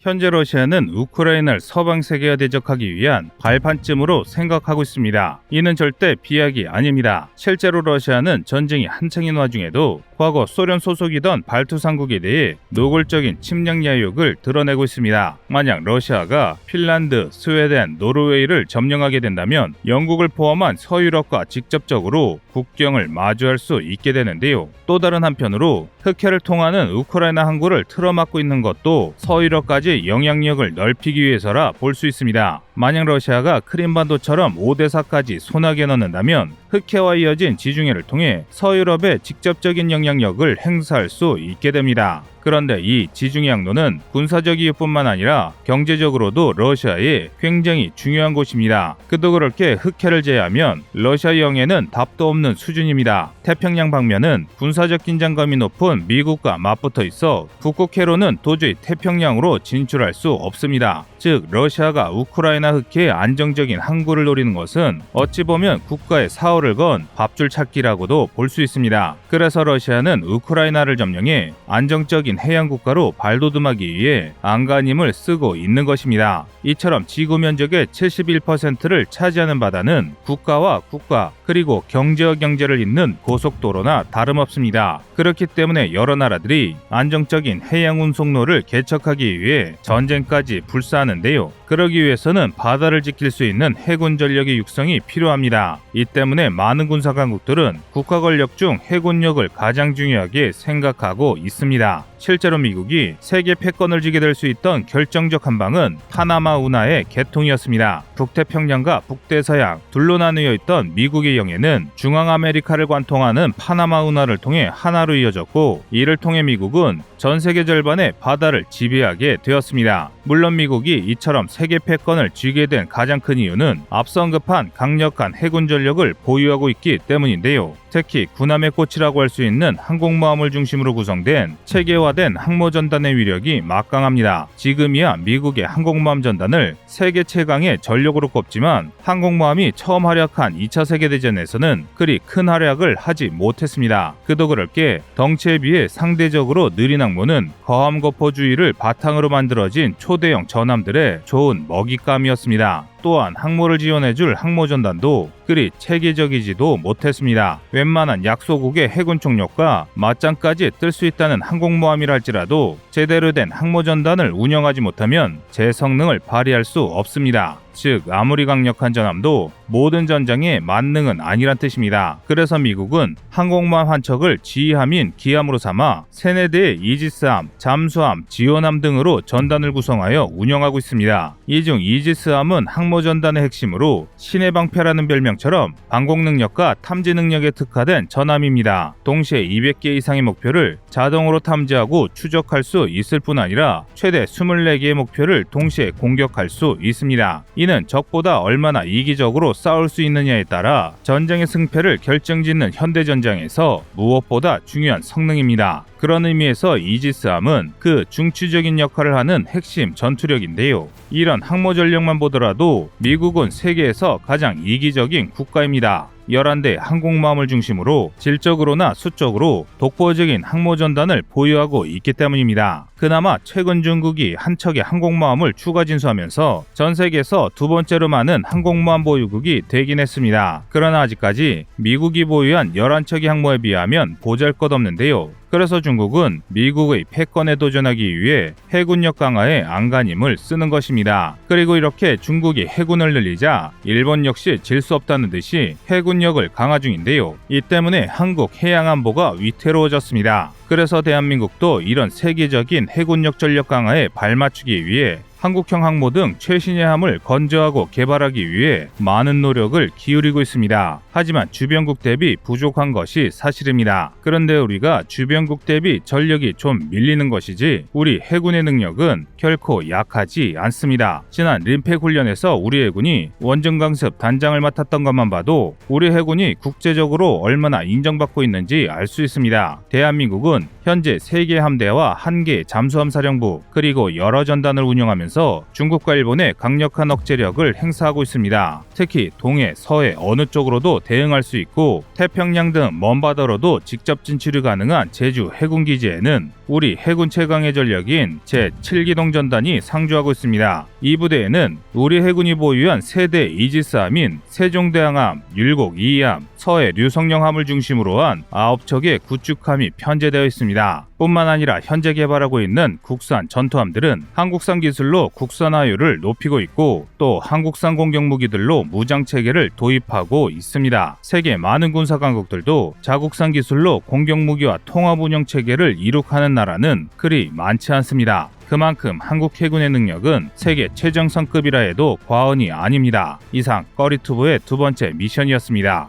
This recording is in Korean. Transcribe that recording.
현재 러시아는 우크라이나를 서방 세계와 대적하기 위한 발판쯤으로 생각하고 있습니다. 이는 절대 비약이 아닙니다. 실제로 러시아는 전쟁이 한창인 와중에도 과거 소련 소속이던 발투상국에 대해 노골적인 침략 야욕을 드러내고 있습니다. 만약 러시아가 핀란드, 스웨덴, 노르웨이를 점령하게 된다면 영국을 포함한 서유럽과 직접적으로 국경을 마주할 수 있게 되는데요. 또 다른 한편으로 흑해를 통하는 우크라이나 항구를 틀어막고 있는 것도 서유럽까지 영향력을 넓히기 위해서라 볼 수 있습니다. 만약 러시아가 크림반도처럼 오데사까지 손아귀에 넣는다면 흑해와 이어진 지중해를 통해 서유럽에 직접적인 영향력을 행사할 수 있게 됩니다. 그런데 이 지중해 항로는 군사적 이유뿐만 아니라 경제적으로도 러시아에 굉장히 중요한 곳입니다. 그도 그렇게 흑해를 제외하면 러시아 영해는 답도 없는 수준입니다. 태평양 방면은 군사적 긴장감이 높은 미국과 맞붙어 있어 북극해로는 도저히 태평양으로 진출할 수 없습니다. 즉 러시아가 우크라이나 흑해의 안정적인 항구를 노리는 것은 어찌 보면 국가의 사활을 건 밥줄 찾기라고도 볼 수 있습니다. 그래서 러시아는 우크라이나를 점령해 안정적인 해양 국가로 발돋움하기 위해 안간힘을 쓰고 있는 것입니다. 이처럼 지구 면적의 71%를 차지하는 바다는 국가와 국가 그리고 경제와 경제를 잇는 고속도로나 다름없습니다. 그렇기 때문에 여러 나라들이 안정적인 해양 운송로를 개척하기 위해 전쟁까지 불사하는데요. 그러기 위해서는 바다를 지킬 수 있는 해군 전력의 육성이 필요합니다. 이 때문에 많은 군사 강국들은 국가 권력 중 해군력을 가장 중요하게 생각하고 있습니다. 실제로 미국이 세계 패권을 쥐게 될 수 있던 결정적 한방은 파나마 운하의 개통이었습니다. 북태평양과 북대서양 둘로 나누어 있던 미국의 영해는 중앙아메리카를 관통하는 파나마 운하를 통해 하나로 이어졌고 이를 통해 미국은 전 세계 절반의 바다를 지배하게 되었습니다. 물론 미국이 이처럼 세계 패권을 쥐게 된 가장 큰 이유는 앞서 언급한 강력한 해군 전력을 보유하고 있기 때문인데요. 특히 군함의 꽃이라고 할 수 있는 항공모함을 중심으로 구성된 체계화된 항모전단의 위력이 막강합니다. 지금이야 미국의 항공모함 전단을 세계 최강의 전력으로 꼽지만 항공모함이 처음 활약한 2차 세계대전에서는 그리 큰 활약을 하지 못했습니다. 그도 그럴 게 덩치에 비해 상대적으로 느린 항모는 거함거포주의를 바탕으로 만들어진 초대형 전함들의 좋은 먹잇감이었습니다. 또한 항모를 지원해줄 항모전단도 그리 체계적이지도 못했습니다. 웬만한 약소국의 해군 총력과 맞짱까지 뜰 수 있다는 항공모함이라 할지라도 제대로 된 항모전단을 운영하지 못하면 제 성능을 발휘할 수 없습니다. 즉 아무리 강력한 전함도 모든 전장에 만능은 아니란 뜻입니다. 그래서 미국은 항공모함 한 척을 지휘함인 기함으로 삼아 세네 대의 이지스함, 잠수함, 지원함 등으로 전단을 구성하여 운영하고 있습니다. 이 중 이지스함은 항모전단의 핵심으로 신의 방패라는 별명처럼 방공 능력과 탐지 능력에 특화된 전함입니다. 동시에 200개 이상의 목표를 자동으로 탐지하고 추적할 수 있을 뿐 아니라 최대 24개의 목표를 동시에 공격할 수 있습니다. 이는 적보다 얼마나 이기적으로 싸울 수 있느냐에 따라 전쟁의 승패를 결정짓는 현대전장에서 무엇보다 중요한 성능입니다. 그런 의미에서 이지스함은 그 중추적인 역할을 하는 핵심 전투력인데요. 이런 항모 전력만 보더라도 미국은 세계에서 가장 이기적인 국가입니다. 11대 항공모함을 중심으로 질적으로나 수적으로 독보적인 항모전단을 보유하고 있기 때문입니다. 그나마 최근 중국이 한 척의 항공모함을 추가 진수하면서 전 세계에서 두 번째로 많은 항공모함 보유국이 되긴 했습니다. 그러나 아직까지 미국이 보유한 11척의 항모에 비하면 보잘것없는데요. 그래서 중국은 미국의 패권에 도전하기 위해 해군력 강화에 안간힘을 쓰는 것입니다. 그리고 이렇게 중국이 해군을 늘리자 일본 역시 질 수 없다는 듯이 해군력을 강화 중인데요. 이 때문에 한국 해양안보가 위태로워졌습니다. 그래서 대한민국도 이런 세계적인 해군력 전력 강화에 발맞추기 위해 한국형 항모 등 최신의 함을 건조하고 개발하기 위해 많은 노력을 기울이고 있습니다. 하지만 주변국 대비 부족한 것이 사실입니다. 그런데 우리가 주변국 대비 전력이 좀 밀리는 것이지 우리 해군의 능력은 결코 약하지 않습니다. 지난 림팩 훈련에서 우리 해군이 원정강습 단장을 맡았던 것만 봐도 우리 해군이 국제적으로 얼마나 인정받고 있는지 알 수 있습니다. 대한민국은 현재 3개 함대와 1개 잠수함 사령부 그리고 여러 전단을 운영하면서 중국과 일본의 강력한 억제력을 행사하고 있습니다. 특히 동해, 서해 어느 쪽으로도 대응할 수 있고 태평양 등 먼 바다로도 직접 진출이 가능한 제주 해군기지에는 우리 해군 최강의 전력인 제7기동전단이 상주하고 있습니다. 이 부대에는 우리 해군이 보유한 세대 이지스함인 세종대왕함, 율곡 2함, 서해 류성령함을 중심으로 한 9척의 구축함이 편제되어 있습니다. 뿐만 아니라 현재 개발하고 있는 국산 전투함들은 한국산 기술로 국산화율을 높이고 있고 또 한국산 공격무기들로 무장체계를 도입하고 있습니다. 세계 많은 군사 강국들도 자국산 기술로 공격무기와 통합운영체계를 이룩하는 나라는 그리 많지 않습니다. 그만큼 한국 해군의 능력은 세계 최정상급이라 해도 과언이 아닙니다. 이상 꺼리투브의 두 번째 미션이었습니다.